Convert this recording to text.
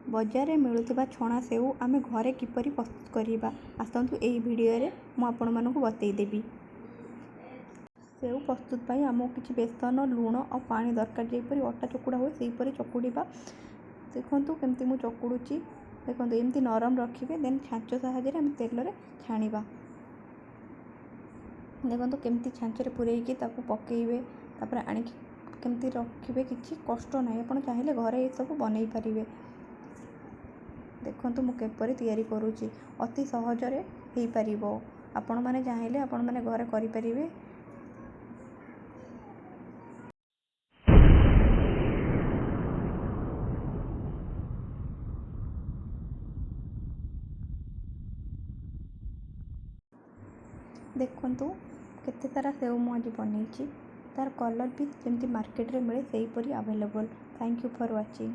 बजार में मिलुवा छणा सेऊ आमे घरे किपरि प्रस्तुत करिबा आसतु एई भिडियो मु आपण मानकु बतैदेबी। सेऊ प्रस्तुत पाई आमको किछि बेसन लुण और पानी दरकार जेपरि अटा चकुड़ा हुए सेहीपरि चकुड़ा। देखंतु केमती मु चकुड़ुची देखंतु एमती नरम रखिबे देन छांच साहाय्य आम तेल रे छाणीबा। देखंतु केमती छांच रे पुरैकी ताकू पकेइबे तापर आनिक केमती रखिबे किछि कष्ट नाही आपण चाहिले घरे ए सब बनै परिबे। देखंतु मु केपरि तयारी करूची अति सहज रे हेई परिबो आपण माने चाहिले आपण माने घरे करि परिबे। देखंतु केते सारा सेव मु आज बनैछि तार कलर भी जेमती मार्केट रे मिले सेही परी available. Thank you for watching.